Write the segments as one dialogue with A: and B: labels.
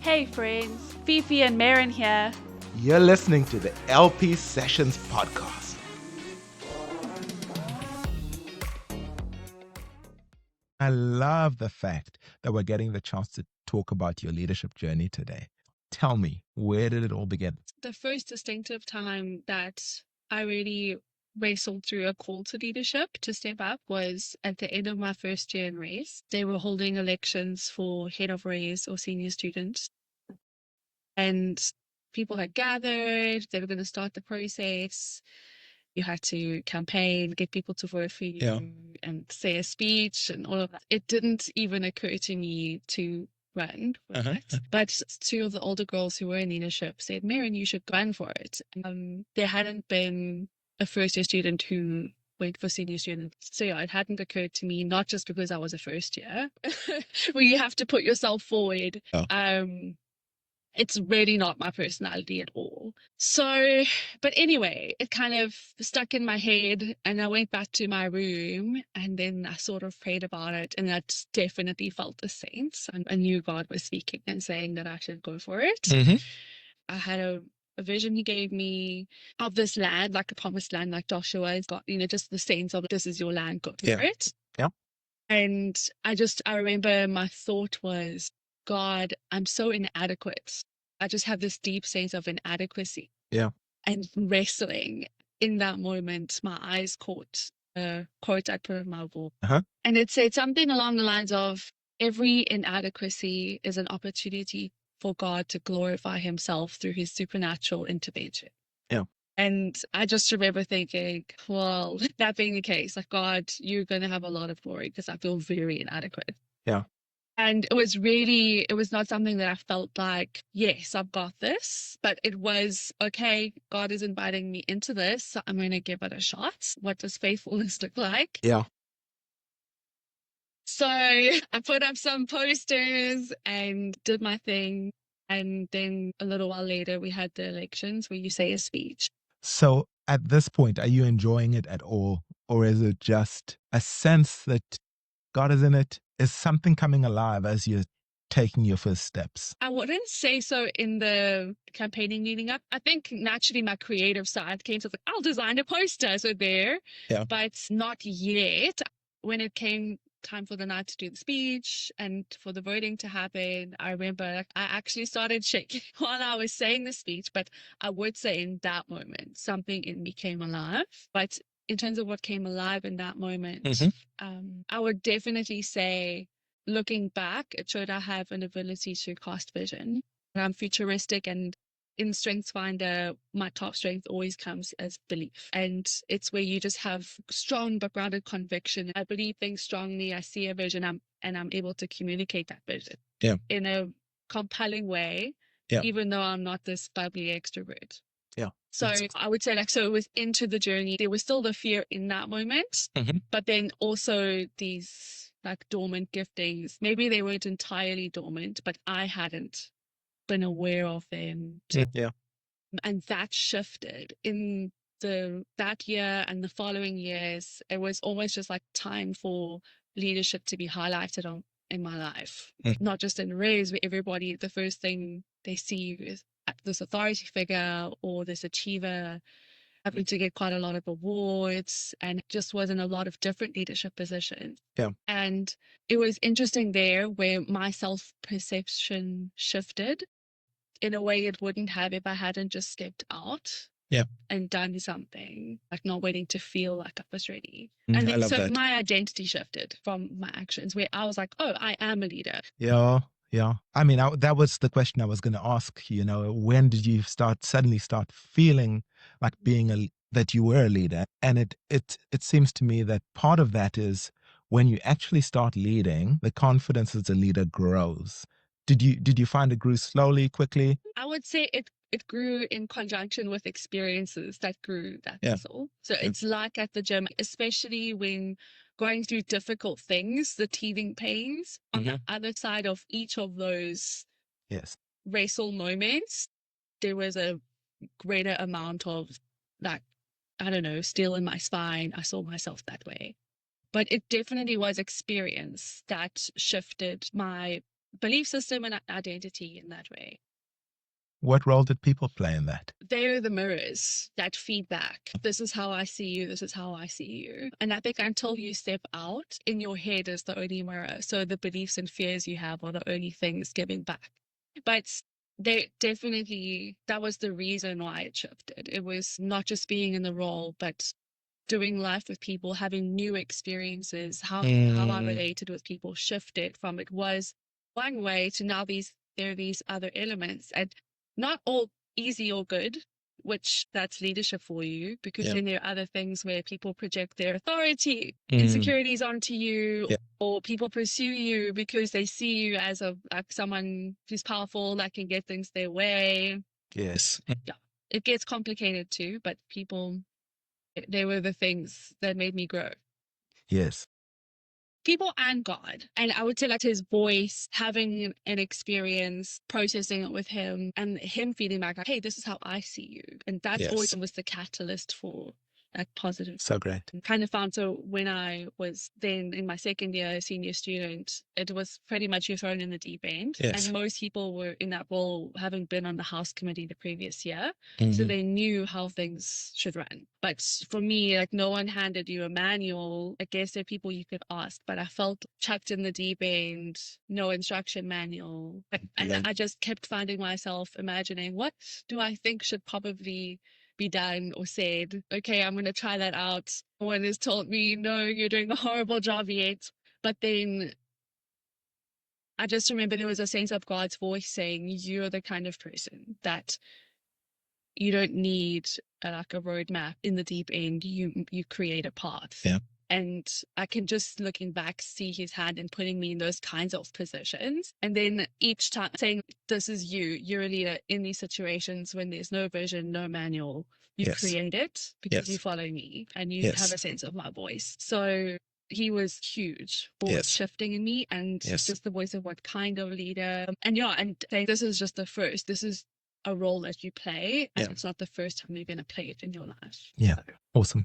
A: Hey friends, Fifi and Meryn here.
B: You're listening to the LP Sessions podcast. I love the fact that we're getting the chance to talk about your leadership journey today. Tell me, where did it all begin?
C: The first distinctive time that I really wrestled through a call to leadership to step up was at the end of my first year in race. They were holding elections for head of race or senior students. And people had gathered, they were going to start the process. You had to campaign, get people to vote for you, and say a speech and all of that. It didn't even occur to me to run for that. But two of the older girls who were in leadership said, Meryn, you should run for it. There hadn't been a first year student who went for senior students. So yeah, it hadn't occurred to me, not just because I was a first year, where you have to put yourself forward. It's really not my personality at all. So, but anyway, it kind of stuck in my head and I went back to my room and then I sort of prayed about it and that definitely felt the sense. I knew God was speaking and saying that I should go for it. I had a vision he gave me of this land, like a promised land, like Joshua's got, just the sense of this is your land, go for it.
B: Yeah.
C: And I remember my thought was, God, I'm so inadequate. I just have this deep sense of inadequacy.
B: Yeah.
C: And wrestling in that moment, my eyes caught a quote I put on my wall. And it said something along the lines of, every inadequacy is an opportunity for God to glorify himself through his supernatural intervention.
B: Yeah.
C: And I just remember thinking, well, that being the case, like, God, you're going to have a lot of glory because I feel very inadequate.
B: Yeah.
C: And it was not something that I felt like, yes, I've got this, but it was, okay, God is inviting me into this, so I'm going to give it a shot. What does faithfulness look like?
B: Yeah.
C: So I put up some posters and did my thing. And then a little while later, we had the elections where you say a speech.
B: So at this point, are you enjoying it at all? Or is it just a sense that God is in it? Is something coming alive as you're taking your first steps?
C: I wouldn't say so in the campaigning leading up. I think naturally my creative side came to like, I'll design a poster. So there, but not yet. When it came time for the night to do the speech and for the voting to happen, I remember I actually started shaking while I was saying the speech, but I would say in that moment, something in me came alive. But in terms of what came alive in that moment, I would definitely say, looking back, it showed I have an ability to cast vision. I'm futuristic, and in StrengthsFinder, my top strength always comes as belief. And it's where you just have strong but grounded conviction. I believe things strongly. I see a vision, and I'm able to communicate that vision in a compelling way, even though I'm not this bubbly extrovert.
B: Yeah.
C: So I would say, so it was into the journey. There was still the fear in that moment, but then also these like dormant giftings. Maybe they weren't entirely dormant, but I hadn't been aware of them. And that shifted in that year and the following years. It was almost just like time for leadership to be highlighted in my life, not just in Raise, where everybody, the first thing they see is this authority figure or this achiever. Happened to get quite a lot of awards and just was in a lot of different leadership positions. And it was interesting there where my self-perception shifted in a way it wouldn't have if I hadn't just stepped out and done something, like not waiting to feel like I was ready. And then, so my identity shifted from my actions, where I was like, oh, I am a leader.
B: Yeah. I mean, that was the question I was going to ask. When did you suddenly start feeling like that you were a leader? And it seems to me that part of that is when you actually start leading, the confidence as a leader grows. Did you find it grew slowly, quickly?
C: I would say it grew in conjunction with experiences that grew that muscle. So it's like at the gym, especially when going through difficult things, the teething pains, on the other side of each of those wrestle moments, there was a greater amount of like, I don't know, steel in my spine. I saw myself that way. But it definitely was experience that shifted my belief system and identity in that way.
B: What role did people play in that?
C: They're the mirrors that feedback. This is how I see you. This is how I see you. And I think until you step out, in your head is the only mirror. So the beliefs and fears you have are the only things giving back. But they definitely, that was the reason why it shifted. It was not just being in the role, but doing life with people, having new experiences, how I related with people shifted from it was one way to now there are these other elements, and not all easy or good, which that's leadership for you, because then there are other things where people project their authority, insecurities onto you, or people pursue you because they see you as like someone who's powerful that can get things their way.
B: Yes.
C: Yeah, it gets complicated too, but they were the things that made me grow.
B: Yes.
C: People and God. And I would say like his voice, having an experience, processing it with him, and him feeling back like, hey, this is how I see you. And that's always was the catalyst for that positive.
B: So great.
C: Kind of found, so when I was then in my second year senior student, it was pretty much you're thrown in the deep end.
B: Yes.
C: And most people were in that role having been on the house committee the previous year. So they knew how things should run. But for me, like no one handed you a manual. I guess there are people you could ask, but I felt chucked in the deep end, no instruction manual. And I just kept finding myself imagining, what do I think should probably be done or said? Okay, I'm going to try that out. No one has told me, no, you're doing a horrible job yet. But then I just remember there was a sense of God's voice saying, you're the kind of person that you don't need like a roadmap in the deep end. You create a path.
B: Yeah.
C: And I can just looking back see his hand in putting me in those kinds of positions. And then each time saying, this is you. You're a leader in these situations when there's no vision, no manual. You create it because you follow me and you have a sense of my voice. So he was huge for shifting in me, and just the voice of what kind of leader. And saying this is just the first. This is a role that you play, and it's not the first time you're going to play it in your life.
B: Yeah.
C: So.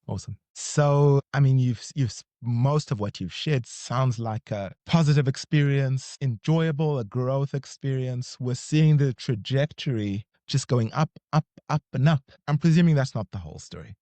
B: Awesome. So, I mean, you've most of what you've shared sounds like a positive experience, enjoyable, a growth experience. We're seeing the trajectory just going up, up, up, and up. I'm presuming that's not the whole story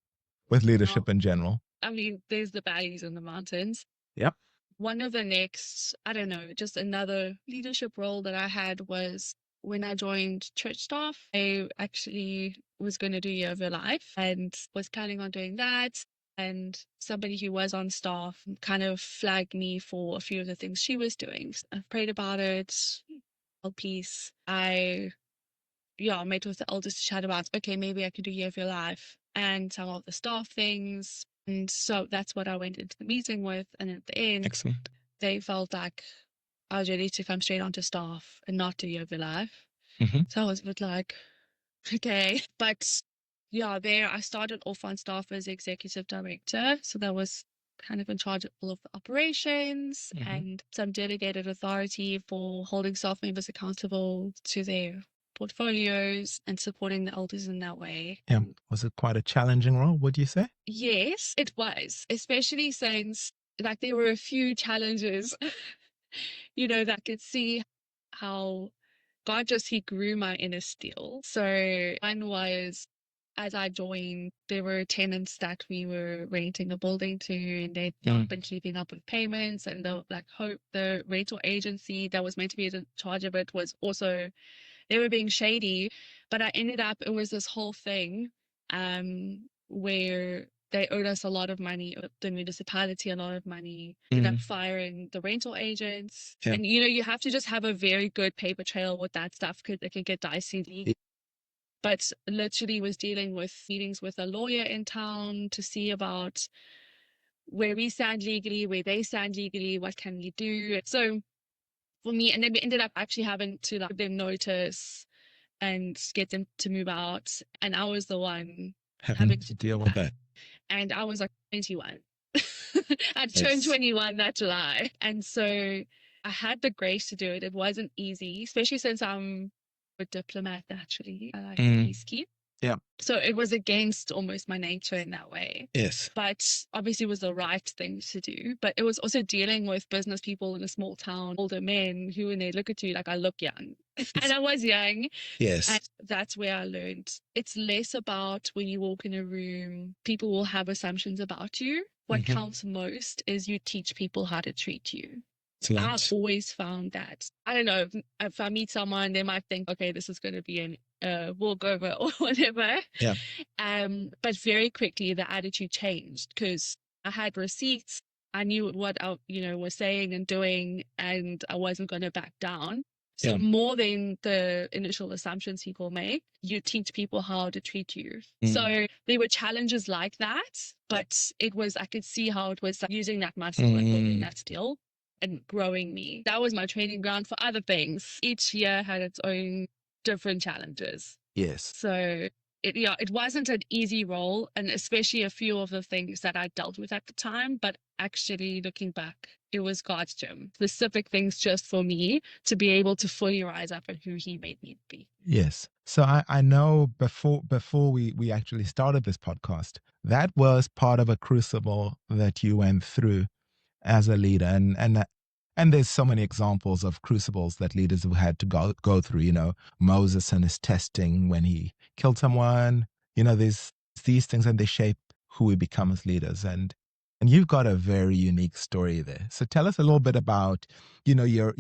B: with leadership in general.
C: I mean, there's the valleys and the mountains.
B: Yep.
C: One of the next, I don't know, just another leadership role that I had was when I joined church staff. I actually was going to do Year of Your Life and was planning on doing that. And somebody who was on staff kind of flagged me for a few of the things she was doing. I prayed about it, peace. I met with the elders to chat about, okay, maybe I could do Year of Your Life and some of the staff things. And so that's what I went into the meeting with. And at the end,
B: Excellent.
C: They felt like I was ready to come straight onto staff and not do Year of Your Life. So I was a bit like, okay. But there I started off on staff as executive director. So that was kind of in charge of all of the operations and some delegated authority for holding staff members accountable to their portfolios and supporting the elders in that way.
B: Yeah. Was it quite a challenging role, would you say?
C: Yes, it was, especially since like there were a few challenges, that I could see how God he grew my inner steel. So one was, as I joined, there were tenants that we were renting a building to, and they'd not been keeping up with payments, and the rental agency that was meant to be in charge of it was also, they were being shady. But it was this whole thing where they owed us a lot of money, the municipality a lot of money, ended up firing the rental agents. And you have to just have a very good paper trail with that stuff because it can get dicey. But literally was dealing with meetings with a lawyer in town to see about where we stand legally, where they stand legally, what can we do. So for me, and then we ended up actually having to give them notice and get them to move out. And I was the one having to
B: deal with that.
C: And I was like 21. I turned 21 that July. And so I had the grace to do it. It wasn't easy, especially since I'm a diplomat naturally. I like peacekeep.
B: Yeah.
C: So it was against almost my nature in that way.
B: Yes.
C: But obviously it was the right thing to do. But it was also dealing with business people in a small town, older men who, when they look at you, like, I look young. And I was young.
B: Yes.
C: And that's where I learned it's less about when you walk in a room, people will have assumptions about you. What counts most is you teach people how to treat you. I've always found that. I don't know, if I meet someone, they might think, okay, this is going to be an walkover or whatever.
B: Yeah.
C: But very quickly the attitude changed because I had receipts. I knew what I, was saying and doing, and I wasn't going to back down. So more than the initial assumptions people make, you teach people how to treat you. So there were challenges like that, but I could see how it was using that muscle and building that skill and growing me. That was my training ground for other things. Each year had its own different challenges.
B: Yes.
C: So it wasn't an easy role, and especially a few of the things that I dealt with at the time, but actually looking back, it was God's gym. Specific things just for me to be able to fully rise up at who he made me to be.
B: Yes. So I know before we actually started this podcast, that was part of a crucible that you went through as a leader, and there's so many examples of crucibles that leaders have had to go through. Moses and his testing when he killed someone. There's these things, and they shape who we become as leaders. And you've got a very unique story there. So tell us a little bit about your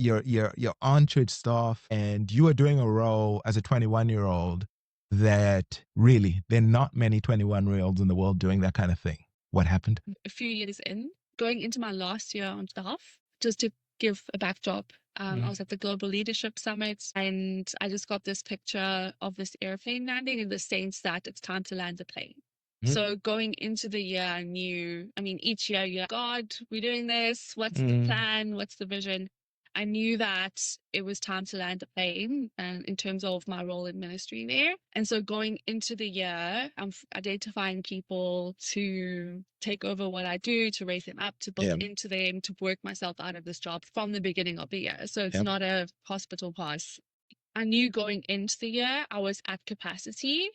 B: on-church staff, and you are doing a role as a 21-year-old that really there are not many 21-year-olds in the world doing that kind of thing. What happened?
C: A few years in, going into my last year on staff, just to give a backdrop, I was at the Global Leadership Summit, and I just got this picture of this airplane landing in the sense that it's time to land the plane. So going into the year, I knew, each year you're like, God, we're doing this. What's the plan? What's the vision? I knew that it was time to land the plane and in terms of my role in ministry there. And so going into the year, I'm identifying people to take over what I do, to raise them up, to build into them, to work myself out of this job from the beginning of the year. So it's not a hospital pass. I knew going into the year I was at capacity.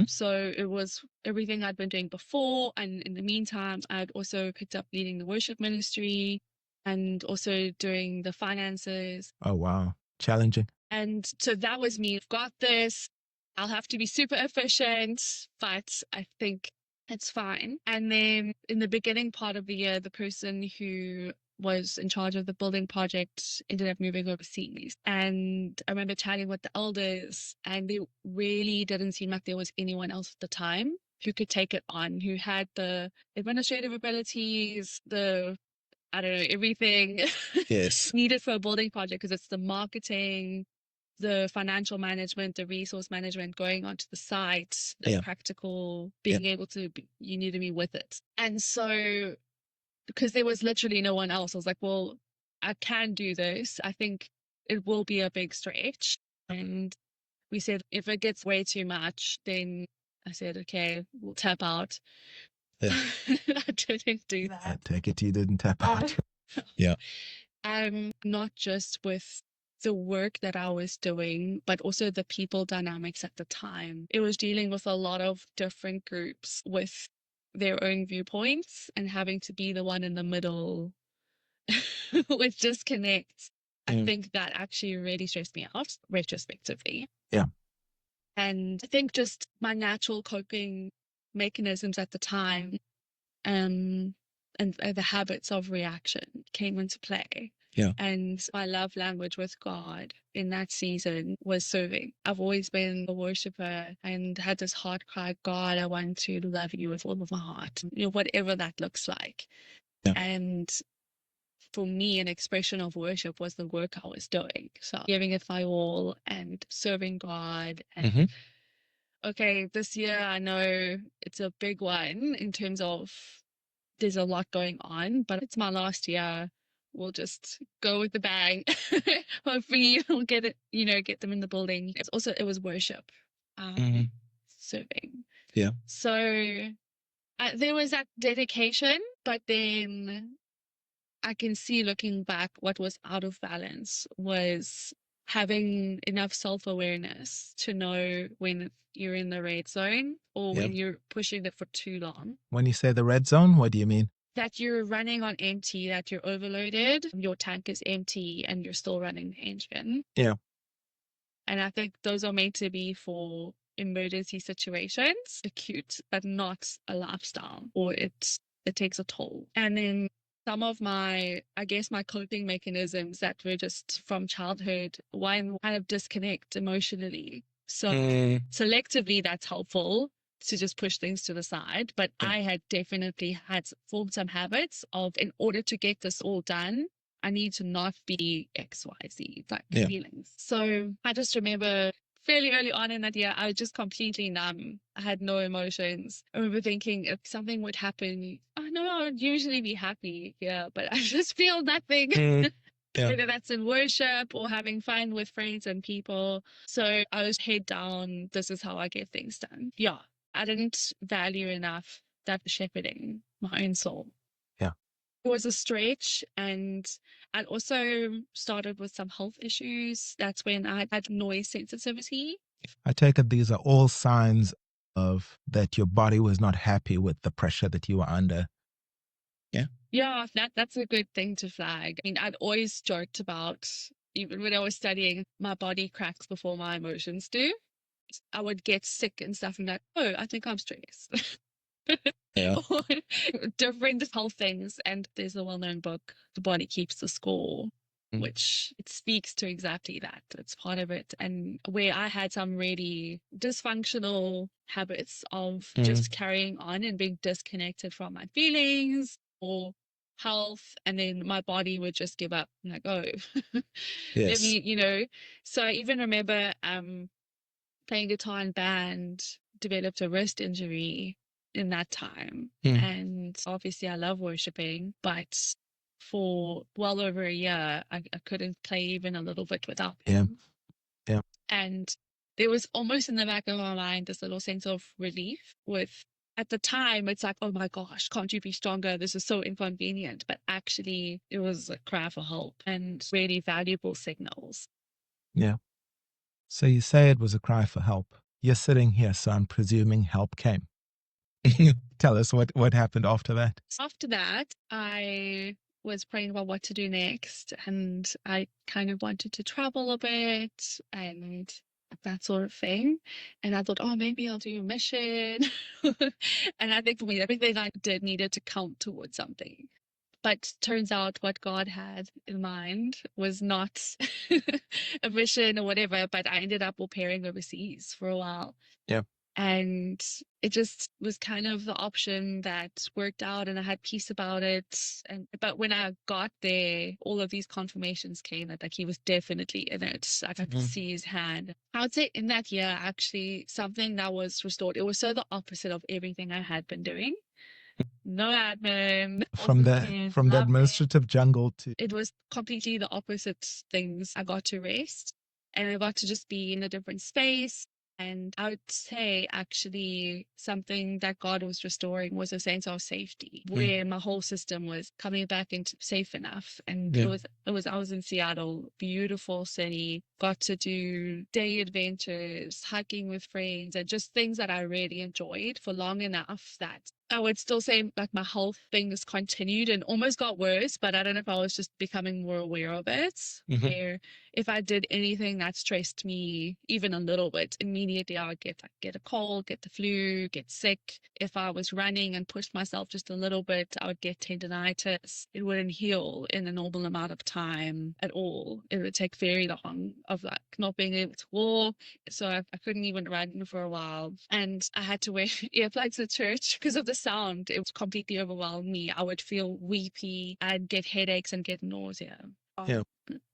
C: So it was everything I'd been doing before. And in the meantime, I'd also picked up leading the worship ministry and also doing the finances.
B: Oh, wow. Challenging.
C: And so that was me. I've got this. I'll have to be super efficient, but I think it's fine. And then in the beginning part of the year, the person who was in charge of the building project ended up moving overseas. And I remember chatting with the elders, and they really didn't seem like there was anyone else at the time who could take it on, who had the administrative abilities, everything needed for a building project, because it's the marketing, the financial management, the resource management, going onto the site, the practical, being able to you need to be with it. And so, because there was literally no one else, I was like, well, I can do this. I think it will be a big stretch. And we said, if it gets way too much, then I said, okay, we'll tap out. I didn't do that.
B: I take it you didn't tap out.
C: Not just with the work that I was doing, but also the people dynamics at the time. It was dealing with a lot of different groups with their own viewpoints and having to be the one in the middle with disconnects. I think that actually really stressed me out retrospectively.
B: Yeah.
C: And I think just my natural coping mechanisms at the time and the habits of reaction came into play.
B: Yeah.
C: And my love language with God in that season was serving. I've always been a worshiper and had this heart cry, God, I want to love you with all of my heart, whatever that looks like. Yeah. And for me, an expression of worship was the work I was doing. So giving it my all and serving God. And okay, this year I know it's a big one in terms of there's a lot going on, but it's my last year. We'll just go with the bang. Hopefully we'll get it, get them in the building. It was worship, serving.
B: Yeah.
C: So there was that dedication, but then I can see looking back what was out of balance was having enough self-awareness to know when you're in the red zone or
B: Yeah.
C: when you're pushing it for too long.
B: When you say the red zone, what do you mean?
C: That you're running on empty, that you're overloaded, your tank is empty, and you're still running the engine.
B: Yeah.
C: And I think those are meant to be for emergency situations, acute, but not a lifestyle, or it takes a toll. And then some of my, I guess, my coping mechanisms that were just from childhood, one kind of disconnect emotionally. So selectively, that's helpful to just push things to the side. But
B: Yeah.
C: I had definitely had formed some habits of, in order to get this all done, I need to not be XYZ type
B: Yeah.
C: feelings. So I just remember fairly early on in that year, I was just completely numb. I had no emotions. I remember thinking if something would happen, I know I would usually be happy here, but I just feel nothing.
B: Yeah.
C: Whether that's in worship or having fun with friends and people. So I was head down. This is how I get things done. Yeah. I didn't value enough that shepherding my own soul.
B: Yeah.
C: It was a stretch, and I also started with some health issues. That's when I had noise sensitivity.
B: I take it these are all signs of that your body was not happy with the pressure that you were under. Yeah.
C: Yeah, that's a good thing to flag. I mean, I'd always joked about, even when I was studying, my body cracks before my emotions do. I would get sick and stuff and like, oh, I think I'm stressed.
B: Yeah.
C: Or different health things. And there's a well-known book, The Body Keeps the Score, which it speaks to exactly that. It's part of it. And where I had some really dysfunctional habits of just carrying on and being disconnected from my feelings or health, and then my body would just give up and like, oh, let me. So I even remember playing guitar in band, developed a wrist injury in that time. And obviously I love worshiping, but for well over a year, I couldn't play even a little bit without them.
B: Yeah.
C: And there was almost in the back of my mind this little sense of relief with, at the time, it's like, oh my gosh, can't you be stronger? This is so inconvenient. But actually, it was a cry for help and really valuable signals.
B: Yeah. So you say it was a cry for help. You're sitting here, so I'm presuming help came. Tell us what happened after that.
C: After that, I was praying about what to do next, and I kind of wanted to travel a bit and that sort of thing. And I thought, oh, maybe I'll do a mission. And I think for me, everything I did needed to count towards something. But turns out what God had in mind was not a mission or whatever, but I ended up au pairing overseas for a while.
B: Yeah.
C: And it just was kind of the option that worked out, and I had peace about it. But when I got there, all of these confirmations came that like he was definitely in it. I got to see his hand. I would say in that year, actually, something that was restored. It was so the opposite of everything I had been doing. No admin.
B: From the administrative jungle to
C: It was completely the opposite things. I got to rest and I got to just be in a different space. And I would say actually something that God was restoring was a sense of safety, where my whole system was coming back into safe enough. And I was in Seattle, beautiful city, got to do day adventures, hiking with friends, and just things that I really enjoyed for long enough that I would still say like my health things continued and almost got worse, but I don't know if I was just becoming more aware of it. Where if I did anything that stressed me even a little bit, immediately I would get a cold, get the flu, get sick. If I was running and pushed myself just a little bit, I would get tendinitis. It wouldn't heal in a normal amount of time at all. It would take very long of like not being able to walk. So I couldn't even run for a while. And I had to wear earplugs at church because of the sound. It was completely overwhelmed me. I would feel weepy. I'd get headaches and get nausea.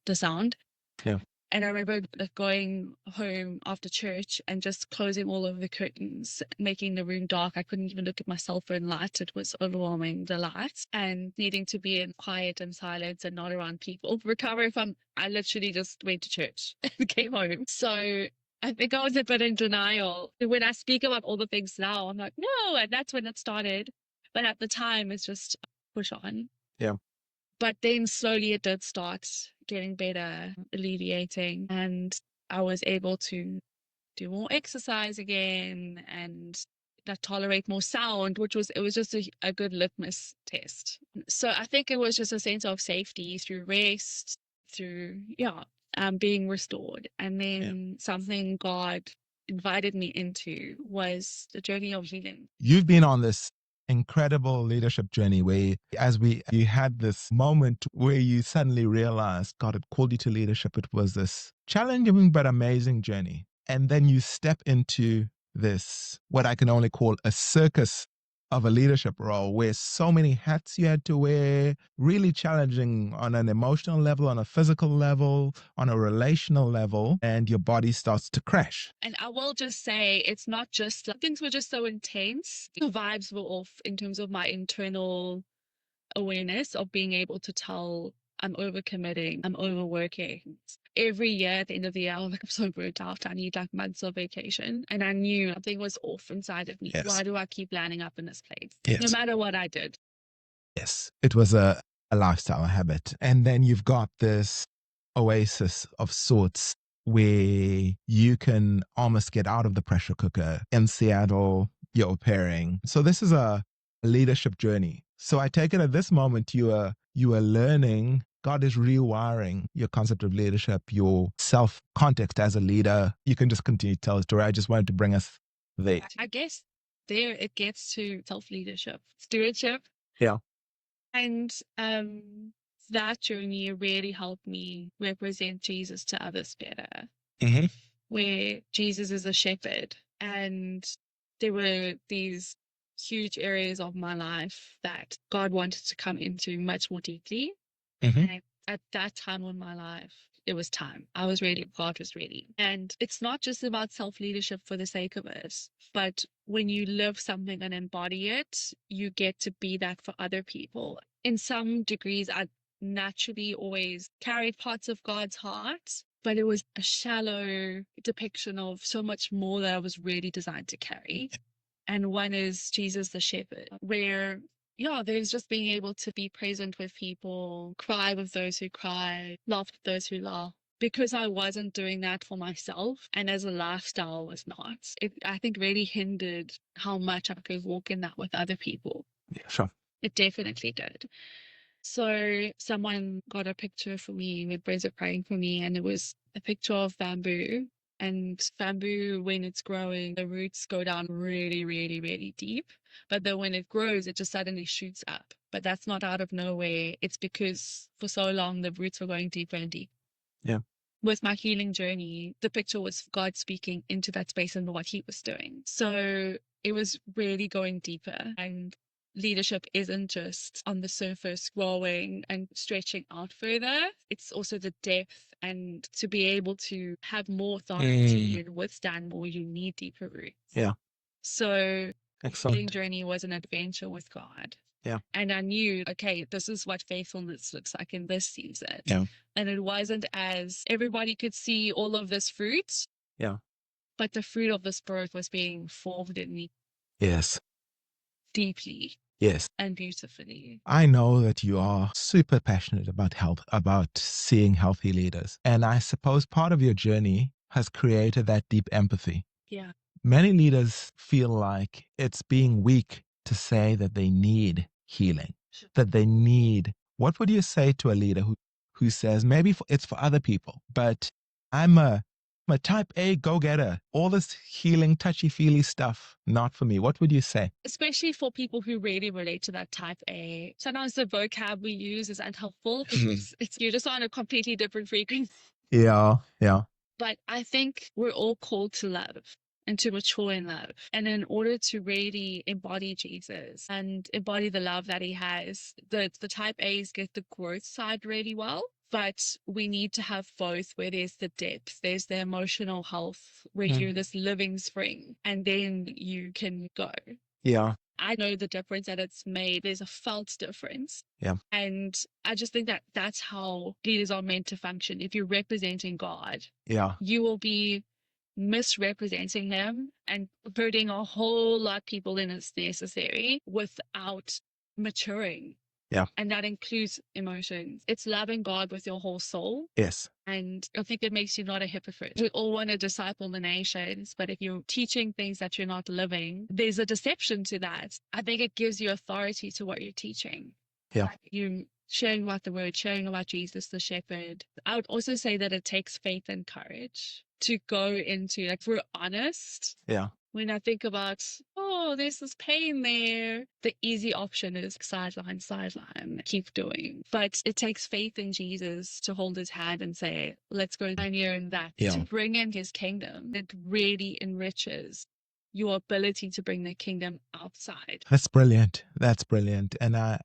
C: The sound.
B: Yeah.
C: And I remember going home after church and just closing all of the curtains, making the room dark. I couldn't even look at my cell phone light. It was overwhelming, the light, and needing to be in quiet and silence and not around people. Recover from, I literally just went to church and came home. So I think I was a bit in denial. When I speak about all the things now, I'm like, no, and that's when it started. But at the time, it's just push on.
B: Yeah.
C: But then slowly it did start getting better, alleviating, and I was able to do more exercise again and that tolerate more sound, it was just a good litmus test. So I think it was just a sense of safety through rest, through being restored. And then something God invited me into was the journey of healing.
B: You've been on this incredible leadership journey where you had this moment where you suddenly realized God had called you to leadership. It was this challenging but amazing journey. And then you step into this, what I can only call a circus of a leadership role where so many hats you had to wear, really challenging on an emotional level, on a physical level, on a relational level, and your body starts to crash.
C: And I will just say, it's not just things were just so intense. The vibes were off in terms of my internal awareness of being able to tell I'm overcommitting, I'm overworking. Every year at the end of the year, I was like, I'm so burnt out. I need like months of vacation. And I knew something was off inside of me.
B: Yes.
C: Why do I keep landing up in this place?
B: Yes.
C: No matter what I did.
B: Yes. It was a lifestyle habit. And then you've got this oasis of sorts where you can almost get out of the pressure cooker. In Seattle, you're au pairing. So this is a leadership journey. So I take it at this moment you are learning. God is rewiring your concept of leadership, your self context as a leader. You can just continue to tell the story. I just wanted to bring us there.
C: I guess there it gets to self-leadership, stewardship.
B: Yeah.
C: And that journey really helped me represent Jesus to others better.
B: Mm-hmm.
C: Where Jesus is a shepherd, and there were these huge areas of my life that God wanted to come into much more deeply.
B: Mm-hmm.
C: And at that time in my life, it was time. I was ready. God was ready. And it's not just about self-leadership for the sake of it, but when you live something and embody it, you get to be that for other people. In some degrees, I naturally always carried parts of God's heart, but it was a shallow depiction of so much more that I was really designed to carry. And one is Jesus the shepherd, where there's just being able to be present with people, cry with those who cry, laugh with those who laugh. Because I wasn't doing that for myself, and as a lifestyle was not, it, I think, really hindered how much I could walk in that with other people.
B: Yeah, sure.
C: It definitely did. So someone got a picture for me with friends are praying for me, and it was a picture of bamboo. And bamboo, when it's growing, the roots go down really, really, really deep. But then when it grows, it just suddenly shoots up. But that's not out of nowhere. It's because for so long, the roots were going deeper and deeper.
B: Yeah.
C: With my healing journey, the picture was God speaking into that space and what he was doing. So it was really going deeper. And leadership isn't just on the surface growing and stretching out further. It's also the depth, and to be able to have more authority and withstand more, you need deeper roots.
B: Yeah.
C: So
B: Excellent.
C: healing journey was an adventure with God.
B: Yeah.
C: And I knew, okay, this is what faithfulness looks like in this season.
B: Yeah.
C: And it wasn't as everybody could see all of this fruit.
B: Yeah.
C: But the fruit of the Spirit was being formed in me.
B: Yes.
C: Deeply.
B: Yes.
C: And beautifully.
B: I know that you are super passionate about health, about seeing healthy leaders. And I suppose part of your journey has created that deep empathy.
C: Yeah.
B: Many leaders feel like it's being weak to say that they need healing, that they need. What would you say to a leader who says, maybe it's for other people, but I'm a type A go-getter. All this healing, touchy-feely stuff, not for me. What would you say?
C: Especially for people who really relate to that type A. Sometimes the vocab we use is unhelpful because you're just on a completely different frequency.
B: Yeah, yeah.
C: But I think we're all called to love and to mature in love. And in order to really embody Jesus and embody the love that he has, the type A's get the growth side really well. But we need to have both, where there's the depth, there's the emotional health, where you're this living spring, and then you can go.
B: Yeah.
C: I know the difference that it's made. There's a felt difference.
B: Yeah.
C: And I just think that that's how leaders are meant to function. If you're representing God,
B: Yeah.
C: you will be misrepresenting them and hurting a whole lot of people in it's necessary without maturing.
B: Yeah.
C: And that includes emotions. It's loving God with your whole soul.
B: Yes.
C: And I think it makes you not a hypocrite. We all want to disciple the nations, but if you're teaching things that you're not living, there's a deception to that. I think it gives you authority to what you're teaching.
B: Yeah.
C: Like you sharing about the word, sharing about Jesus, the shepherd. I would also say that it takes faith and courage to go into, like, if we're honest,
B: Yeah.
C: when I think about, oh, there's this pain there, the easy option is sideline, keep doing. But it takes faith in Jesus to hold his hand and say, let's go down here and that,
B: Yeah.
C: to bring in his kingdom. It really enriches your ability to bring the kingdom outside.
B: That's brilliant. That's brilliant. And I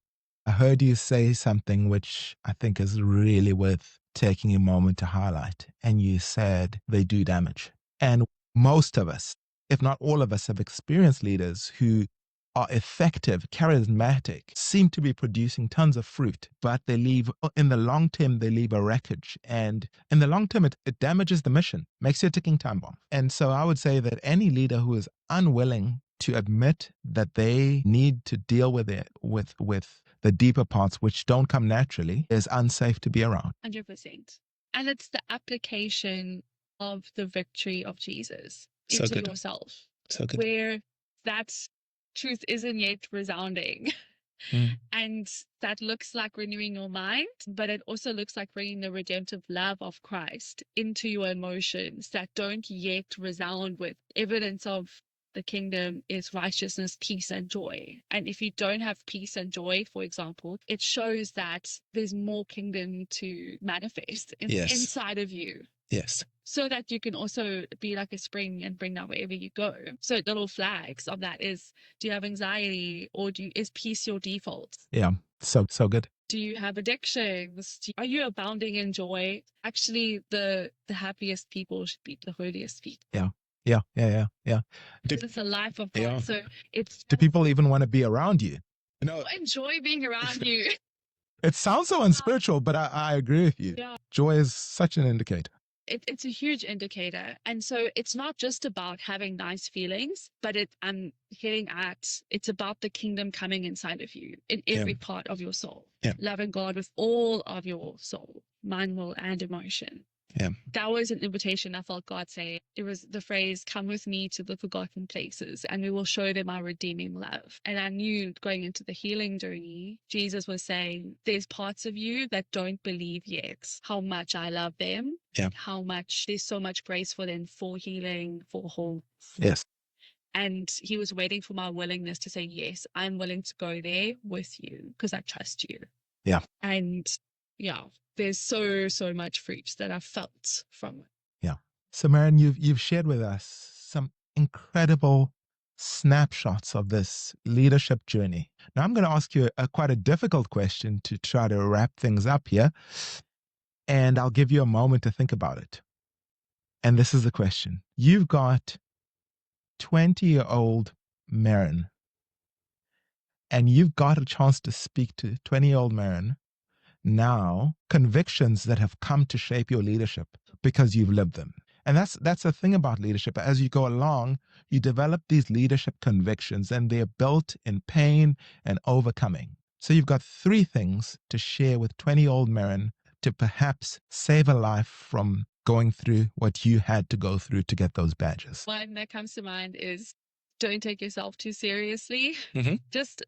B: heard you say something which I think is really worth taking a moment to highlight. And you said they do damage. And most of us, if not all of us, have experienced leaders who are effective, charismatic, seem to be producing tons of fruit, but they leave, in the long term, they leave a wreckage. And in the long term, it damages the mission, makes you a ticking time bomb. And so I would say that any leader who is unwilling to admit that they need to deal with it, with the deeper parts which don't come naturally, is unsafe to be around.
C: 100%. And it's the application of the victory of Jesus
B: So
C: into
B: good.
C: yourself,
B: So good.
C: where that truth isn't yet resounding.
B: Mm.
C: And that looks like renewing your mind, but it also looks like bringing the redemptive love of Christ into your emotions that don't yet resound with evidence of the kingdom is righteousness, peace, and joy. And if you don't have peace and joy, for example, it shows that there's more kingdom to manifest inside of you.
B: Yes.
C: So that you can also be like a spring and bring that wherever you go. So little flags of that is, do you have anxiety, or is peace your default?
B: Yeah. So good.
C: Do you have addictions? Are you abounding in joy? Actually, the happiest people should be the holiest people.
B: Yeah.
C: It's a life of God.
B: Yeah.
C: So it's,
B: Do people even want to be around you? No,
C: enjoy being around you.
B: it sounds so unspiritual, but I agree with you.
C: Yeah.
B: Joy is such an indicator.
C: It's a huge indicator. And so it's not just about having nice feelings, but I'm hitting at, it's about the kingdom coming inside of you in every part of your soul.
B: Yeah.
C: Loving God with all of your soul, mind, will, and emotion.
B: Yeah.
C: That was an invitation I felt God say. It was the phrase, come with me to the forgotten places and we will show them our redeeming love. And I knew going into the healing journey, Jesus was saying, there's parts of you that don't believe yet how much I love them.
B: Yeah.
C: How much there's so much grace for them, for healing, for wholeness.
B: Yes.
C: And he was waiting for my willingness to say, yes, I'm willing to go there with you because I trust you.
B: Yeah.
C: And yeah, there's so much fruit that I felt from it.
B: Yeah. So Meryn, you've shared with us some incredible snapshots of this leadership journey. Now I'm going to ask you quite a difficult question to try to wrap things up here. And I'll give you a moment to think about it. And this is the question. You've got 20-year-old Meryn, and you've got a chance to speak to 20-year-old Meryn now, convictions that have come to shape your leadership because you've lived them. And that's the thing about leadership. As you go along, you develop these leadership convictions, and they're built in pain and overcoming. So you've got 3 things to share with 20-year-old Meryn to perhaps save a life from going through what you had to go through to get those badges.
C: One that comes to mind is, don't take yourself too seriously.
B: Mm-hmm.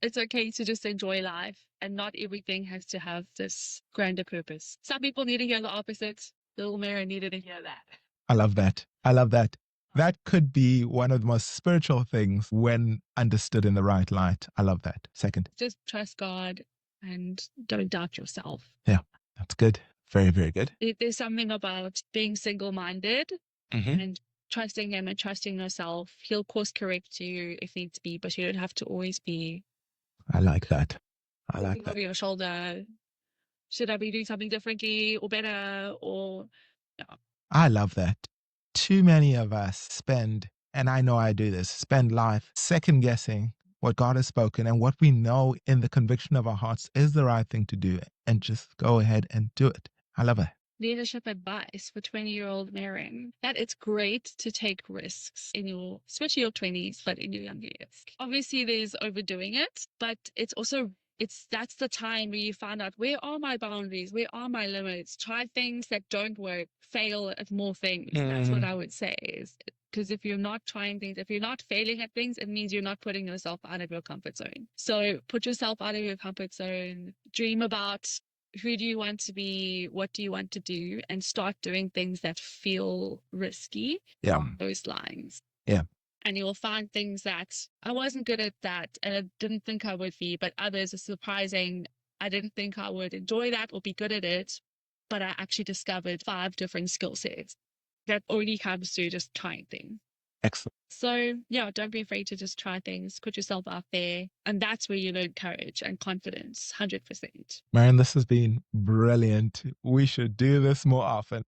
C: It's okay to just enjoy life, and not everything has to have this grander purpose. Some people need to hear the opposite. Little Meryn needed to hear that.
B: I love that. I love that. That could be one of the most spiritual things when understood in the right light. I love that. Second.
C: Just trust God and don't doubt yourself.
B: Yeah, that's good. Very, very good.
C: There's something about being single-minded
B: Mm-hmm.
C: and trusting him and trusting yourself. He'll course correct you if needs be, but you don't have to always be.
B: I like that. I like that.
C: Over your shoulder. Should I be doing something differently or better? Or yeah.
B: I love that. Too many of us spend, and I know I do this, spend life second guessing what God has spoken and what we know in the conviction of our hearts is the right thing to do, and just go ahead and do it. I love it.
C: Leadership advice for 20-year-old Meryn, that it's great to take risks especially your 20s, but in your younger years. Obviously, there's overdoing it, but it's also that's the time where you find out, where are my boundaries? Where are my limits? Try things that don't work, fail at more things. That's what I would say is, because if you're not trying things, if you're not failing at things, it means you're not putting yourself out of your comfort zone. So put yourself out of your comfort zone, dream about who do you want to be, what do you want to do, and start doing things that feel risky.
B: Yeah.
C: Those lines.
B: Yeah.
C: And you'll find things that I wasn't good at that and I didn't think I would be, but others are surprising. I didn't think I would enjoy that or be good at it, but I actually discovered 5 different skill sets that only comes through just trying things.
B: Excellent.
C: So yeah, don't be afraid to just try things, put yourself out there. And that's where you learn courage and confidence, 100%.
B: Meryn, this has been brilliant. We should do this more often.